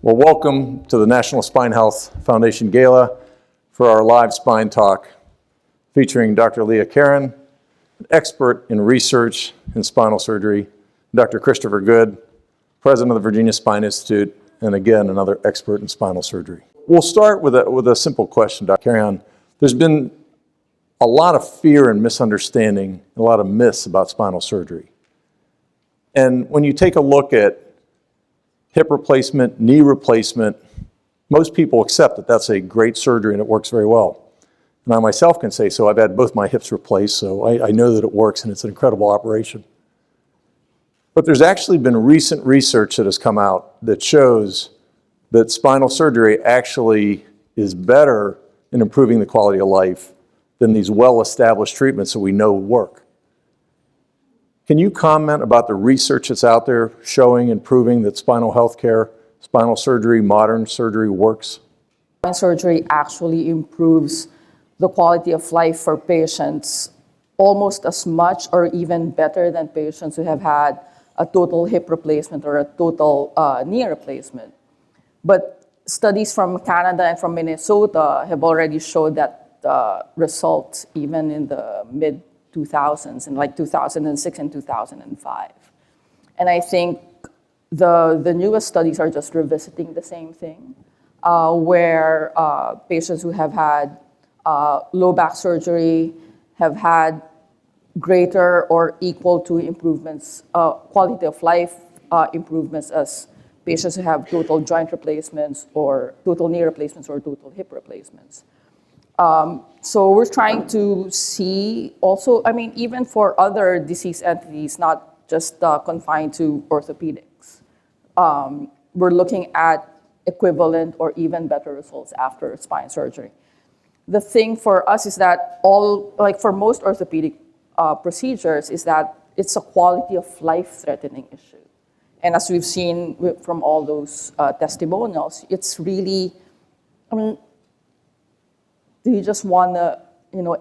Well, welcome to the National Spine Health Foundation Gala for our live spine talk featuring Dr. Leah Karen, an expert in research in spinal surgery, Dr. Christopher Good, president of the Virginia Spine Institute, and again, another expert in spinal surgery. We'll start with a simple question, Dr. Karen. There's been a lot of fear and misunderstanding, a lot of myths about spinal surgery. And when you take a look at hip replacement, knee replacement, most people accept that that's a great surgery and it works very well. And I myself can say so. I've had both my hips replaced, so I know that it works and it's an incredible operation. But there's actually been recent research that has come out that shows that spinal surgery actually is better in improving the quality of life than these well-established treatments that we know work. Can you comment about the research that's out there showing and proving that spinal health care, spinal surgery, modern surgery works? Spine surgery actually improves the quality of life for patients almost as much or even better than patients who have had a total hip replacement or a total knee replacement. But studies from Canada and from Minnesota have already showed that results even in the mid-2000s, in like 2006 and 2005. And I think the newest studies are just revisiting the same thing, where patients who have had low back surgery have had greater or equal to improvements, quality of life improvements as patients who have total joint replacements or total knee replacements or total hip replacements. So we're trying to see also, I mean, even for other disease entities, not just confined to orthopedics, we're looking at equivalent or even better results after spine surgery. The thing for us is that for most orthopedic procedures is that it's a quality of life threatening issue. And as we've seen from all those testimonials, it's really, I mean, do you just want to,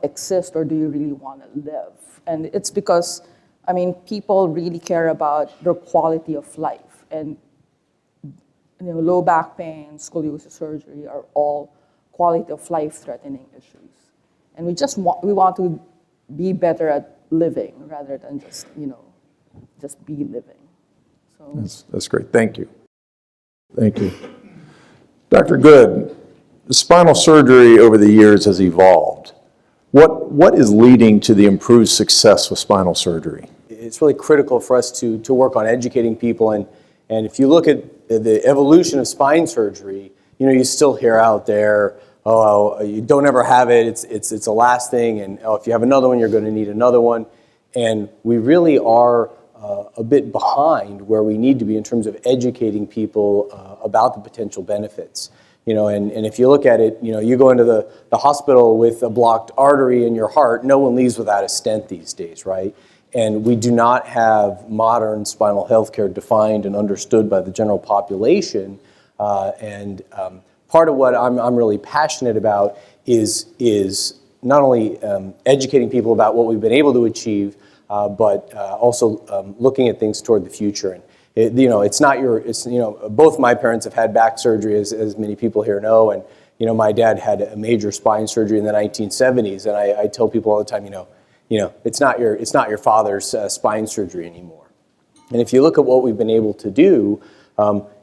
exist or do you really want to live? And it's because, I mean, people really care about their quality of life. And, low back pain, scoliosis surgery are all quality of life threatening issues. And we want to be better at living rather than just, just be living. So That's great. Thank you. Thank you. Dr. Good, the spinal surgery over the years has evolved. What is leading to the improved success with spinal surgery? It's really critical for us to work on educating people. And if you look at the evolution of spine surgery, you still hear out there, oh, you don't ever have it, it's a last thing, and oh, if you have another one, you're going to need another one. And we really are a bit behind where we need to be in terms of educating people about the potential benefits. And if you look at it, you go into the hospital with a blocked artery in your heart, no one leaves without a stent these days, right? And we do not have modern spinal health care defined and understood by the general population. Part of what I'm really passionate about is not only educating people about what we've been able to achieve, but also looking at things toward the future. And both my parents have had back surgery, as many people here know, and my dad had a major spine surgery in the 1970s, and I tell people all the time, it's not your father's spine surgery anymore. And if you look at what we've been able to do,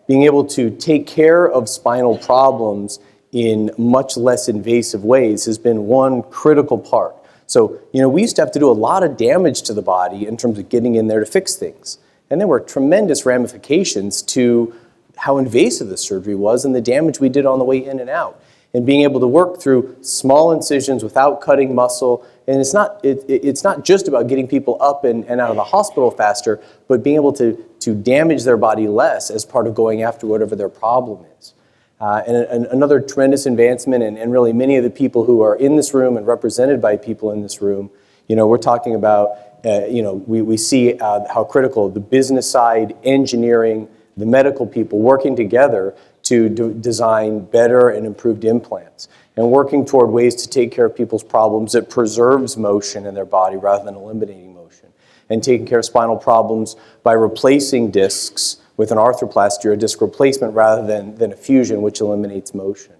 being able to take care of spinal problems in much less invasive ways has been one critical part. So, we used to have to do a lot of damage to the body in terms of getting in there to fix things. And there were tremendous ramifications to how invasive the surgery was and the damage we did on the way in and out. And being able to work through small incisions without cutting muscle. And it's not just about getting people up and out of the hospital faster, but being able to damage their body less as part of going after whatever their problem is. And another tremendous advancement, and really many of the people who are in this room and represented by people in this room, we're talking about, we see how critical the business side, engineering, the medical people working together to design better and improved implants, and working toward ways to take care of people's problems that preserves motion in their body rather than eliminating motion, and taking care of spinal problems by replacing discs with an arthroplasty or a disc replacement rather than a fusion, which eliminates motion.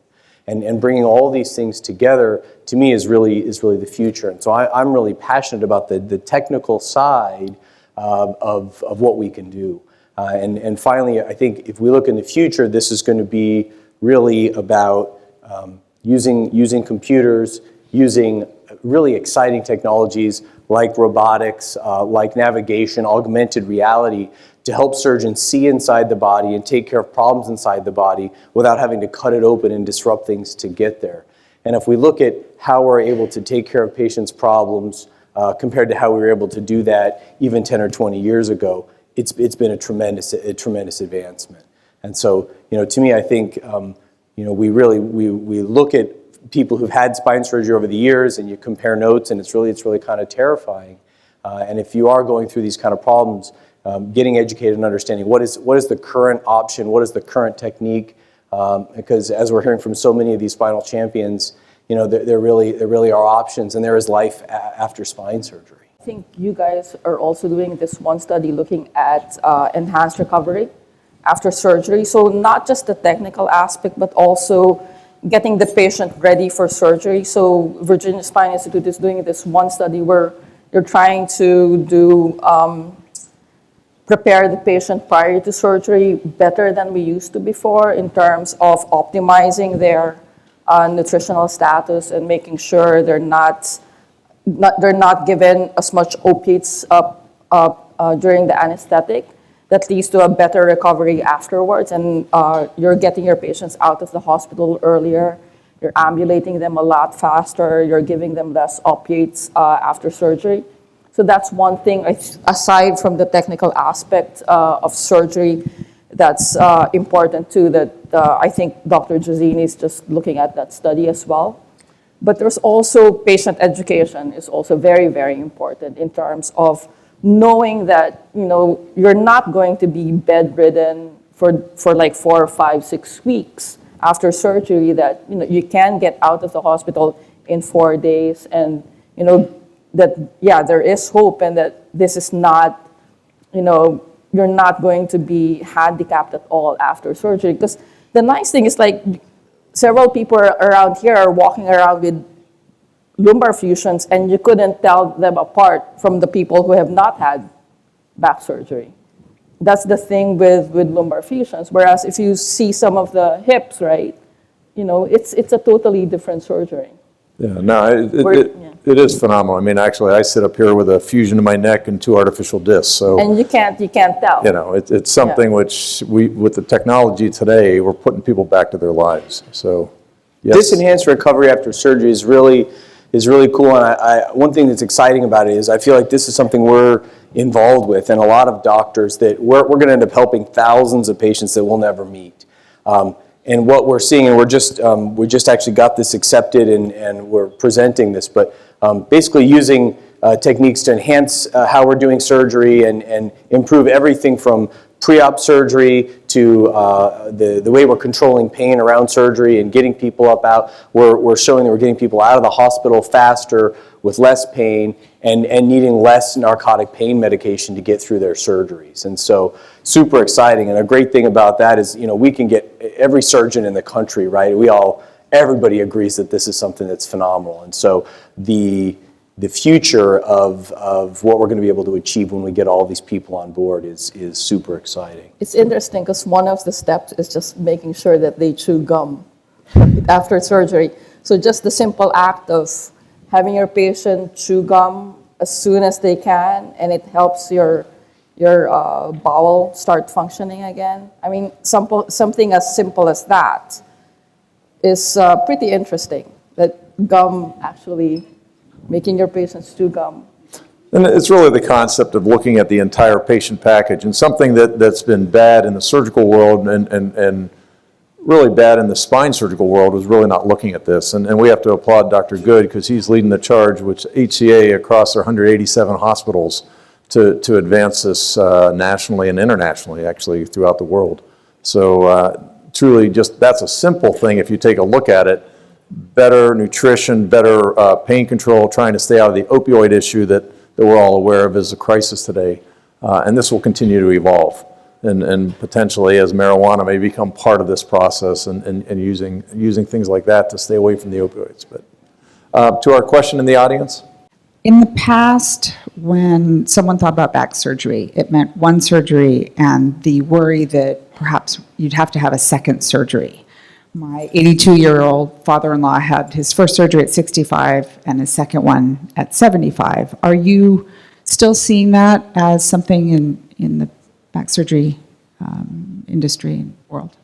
And bringing all these things together, to me, is really the future. And so I'm really passionate about the technical side of what we can do. And finally, I think if we look in the future, this is going to be really about using computers, using really exciting technologies like robotics, like navigation, augmented reality, to help surgeons see inside the body and take care of problems inside the body without having to cut it open and disrupt things to get there. And if we look at how we're able to take care of patients' problems compared to how we were able to do that even 10 or 20 years ago, it's been a tremendous advancement. And so, to me, I think, we look at people who've had spine surgery over the years, and you compare notes, and it's really kind of terrifying. And if you are going through these kind of problems, getting educated and understanding what is the current option, what is the current technique, because as we're hearing from so many of these spinal champions, there really are options, and there is life after spine surgery. I think you guys are also doing this one study looking at enhanced recovery after surgery. So not just the technical aspect, but also getting the patient ready for surgery. So Virginia Spine Institute is doing this one study where you're trying to do prepare the patient prior to surgery better than we used to before in terms of optimizing their nutritional status and making sure they're not given as much opiates during the anesthetic. That leads to a better recovery afterwards, and you're getting your patients out of the hospital earlier. You're ambulating them a lot faster. You're giving them less opiates after surgery. So that's one thing, aside from the technical aspect of surgery, that's important too, that I think Dr. Giussini is just looking at that study as well. But there's also patient education is also very, very important in terms of knowing that, you're not going to be bedridden for like 4 or 5, 6 weeks after surgery, that, you can get out of the hospital in 4 days, and, that, yeah, there is hope, and that this is not, you're not going to be handicapped at all after surgery. Because the nice thing is, like, several people around here are walking around with lumbar fusions, and you couldn't tell them apart from the people who have not had back surgery. That's the thing with lumbar fusions. Whereas if you see some of the hips, right, it's a totally different surgery. Yeah, no, it is phenomenal. I mean, actually, I sit up here with a fusion in my neck and 2 artificial discs. So, and you can't tell. It's something which with the technology today, we're putting people back to their lives. So, yes. This enhanced recovery after surgery is really cool. And one thing that's exciting about it is I feel like this is something we're involved with, and a lot of doctors that we're going to end up helping thousands of patients that we'll never meet. And what we're seeing, and we just actually got this accepted, and we're presenting this, but basically using techniques to enhance how we're doing surgery and improve everything from pre-op surgery to the way we're controlling pain around surgery and getting people out. We're showing that we're getting people out of the hospital faster with less pain and needing less narcotic pain medication to get through their surgeries. And so super exciting. And a great thing about that is, we can get every surgeon in the country, right? Everybody agrees that this is something that's phenomenal. And so the future of what we're going to be able to achieve when we get all these people on board is super exciting. It's interesting because one of the steps is just making sure that they chew gum after surgery. So just the simple act of having your patient chew gum as soon as they can, and it helps your bowel start functioning again. I mean, something as simple as that is pretty interesting, that gum actually making your patients chew gum. And it's really the concept of looking at the entire patient package, and something that's been bad in the surgical world and really bad in the spine surgical world was really not looking at this. And we have to applaud Dr. Good, because he's leading the charge with HCA across their 187 hospitals to advance this nationally and internationally, actually, throughout the world. So truly, that's a simple thing if you take a look at it. Better nutrition, better pain control, trying to stay out of the opioid issue that we're all aware of is a crisis today. And this will continue to evolve. and potentially as marijuana may become part of this process and using things like that to stay away from the opioids. But to our question in the audience. In the past, when someone thought about back surgery, it meant one surgery and the worry that perhaps you'd have to have a second surgery. My 82-year-old father-in-law had his first surgery at 65 and his second one at 75. Are you still seeing that as something in the back surgery industry and world?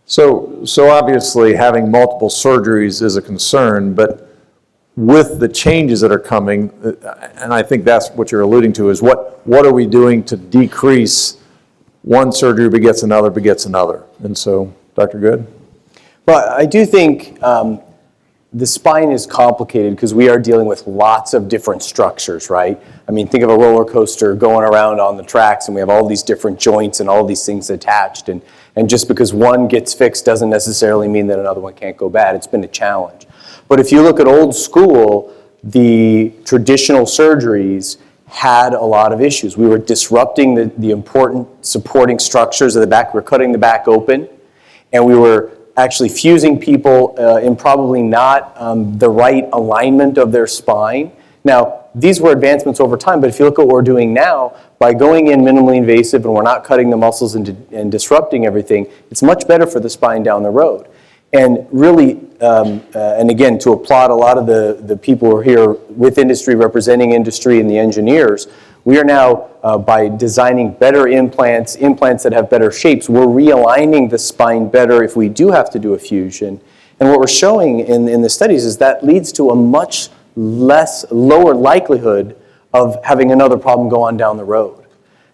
So obviously having multiple surgeries is a concern, but with the changes that are coming, and I think that's what you're alluding to, is what are we doing to decrease one surgery begets another. And so, Dr. Good? Well, I do think the spine is complicated because we are dealing with lots of different structures, right? I mean, think of a roller coaster going around on the tracks, and we have all these different joints and all these things attached. And just because one gets fixed doesn't necessarily mean that another one can't go bad. It's been a challenge. But if you look at old school, the traditional surgeries had a lot of issues. We were disrupting the important supporting structures of the back. We were cutting the back open, and we were actually fusing people in probably not the right alignment of their spine. Now, these were advancements over time, but if you look at what we're doing now, by going in minimally invasive and we're not cutting the muscles and disrupting everything, it's much better for the spine down the road. And really, and again, to applaud a lot of the people who are here with industry, representing industry and the engineers, we are now, by designing better implants that have better shapes, we're realigning the spine better if we do have to do a fusion. And what we're showing in the studies is that leads to a much lower likelihood of having another problem go on down the road.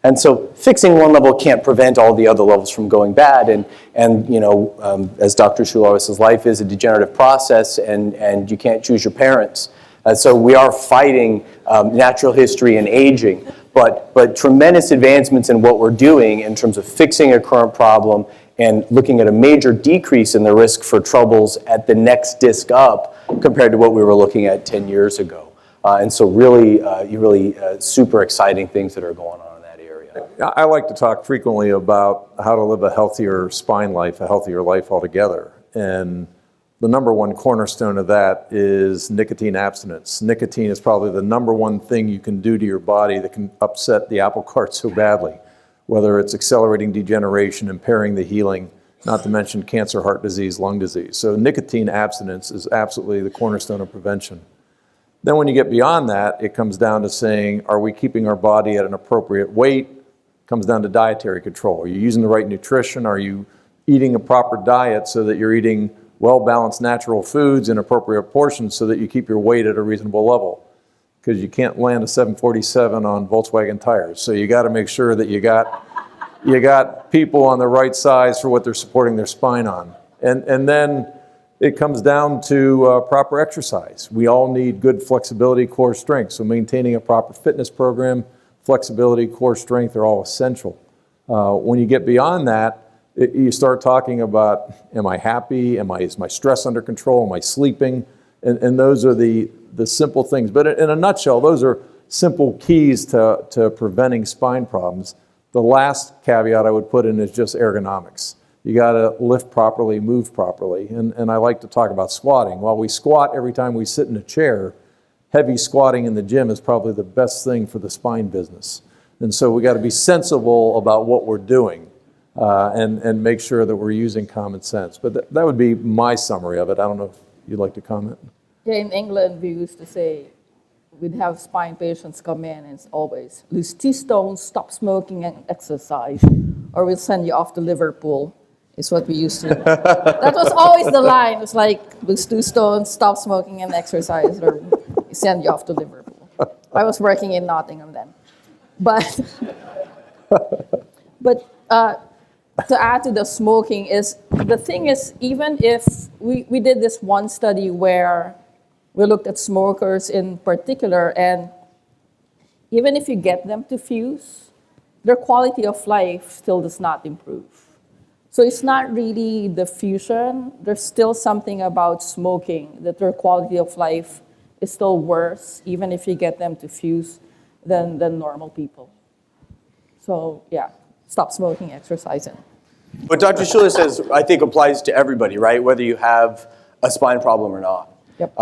And so fixing one level can't prevent all the other levels from going bad. And you know, as Dr. Shular says, life is a degenerative process, and you can't choose your parents. So we are fighting natural history and aging, but tremendous advancements in what we're doing in terms of fixing a current problem and looking at a major decrease in the risk for troubles at the next disc up compared to what we were looking at 10 years ago. And so really super exciting things that are going on in that area. I like to talk frequently about how to live a healthier spine life, a healthier life altogether. And the number one cornerstone of that is nicotine abstinence. Nicotine is probably the number one thing you can do to your body that can upset the apple cart so badly, whether it's accelerating degeneration, impairing the healing, not to mention cancer, heart disease, lung disease. So nicotine abstinence is absolutely the cornerstone of prevention. Then when you get beyond that, it comes down to saying, are we keeping our body at an appropriate weight? It comes down to dietary control. Are you using the right nutrition? Are you eating a proper diet so that you're eating well-balanced natural foods in appropriate portions so that you keep your weight at a reasonable level? Because you can't land a 747 on Volkswagen tires. So you got to make sure that you got people on the right size for what they're supporting their spine on. And then it comes down to proper exercise. We all need good flexibility, core strength. So maintaining a proper fitness program, flexibility, core strength are all essential. When you get beyond that, you start talking about, am I happy? Is my stress under control? Am I sleeping? And those are the simple things. But in a nutshell, those are simple keys to preventing spine problems. The last caveat I would put in is just ergonomics. You got to lift properly, move properly. And I like to talk about squatting. While we squat every time we sit in a chair, heavy squatting in the gym is probably the best thing for the spine business. And so we got to be sensible about what we're doing and make sure that we're using common sense. But that would be my summary of it. I don't know if you'd like to comment. Yeah, in England, we used to say, we'd have spine patients come in and it's always, lose 2 stones, stop smoking and exercise, or we'll send you off to Liverpool, is what we used to. That was always the line. It's like, lose 2 stones, stop smoking and exercise, or we send you off to Liverpool. I was working in Nottingham then. But to add to the smoking is, the thing is, even if we did this one study where we looked at smokers in particular, and even if you get them to fuse, their quality of life still does not improve. So it's not really the fusion. There's still something about smoking that their quality of life is still worse, even if you get them to fuse, than normal people. So yeah, stop smoking, exercising. What Dr. Schuler says, I think, applies to everybody, right? Whether you have a spine problem or not. Yep.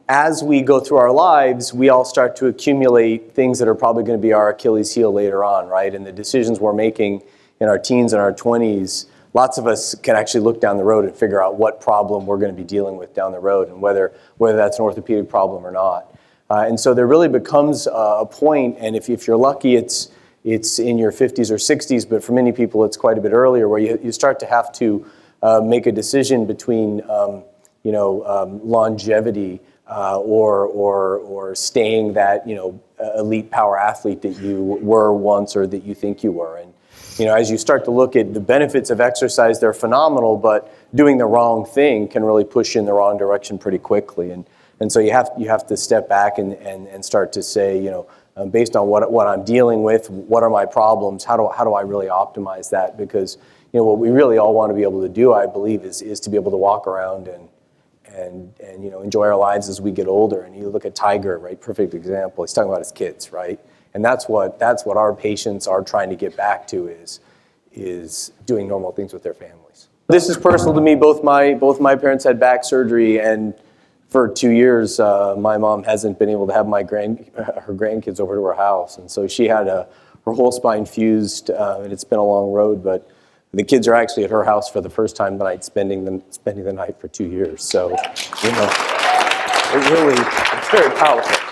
As we go through our lives, we all start to accumulate things that are probably going to be our Achilles heel later on, right? And the decisions we're making in our teens and our 20s, lots of us can actually look down the road and figure out what problem we're going to be dealing with down the road and whether that's an orthopedic problem or not. And so there really becomes a point, and if you're lucky, it's in your 50s or 60s, but for many people it's quite a bit earlier, where you start to have to make a decision between longevity or staying that elite power athlete that you were once or that you think you were. And as you start to look at the benefits of exercise, they're phenomenal, but doing the wrong thing can really push you in the wrong direction pretty quickly. And so you have to step back and start to say, based on what I'm dealing with, what are my problems, how do I really optimize that? Because what we really all want to be able to do, I believe, is to be able to walk around and enjoy our lives as we get older. And you look at Tiger, right? Perfect example. He's talking about his kids, right? And that's what our patients are trying to get back to is doing normal things with their families. This is personal to me. Both my parents had back surgery, and for 2 years, my mom hasn't been able to have her grandkids over to her house, and so she had her whole spine fused, and it's been a long road. But the kids are actually at her house for the first time tonight, spending the night for 2 years. So, it's very powerful.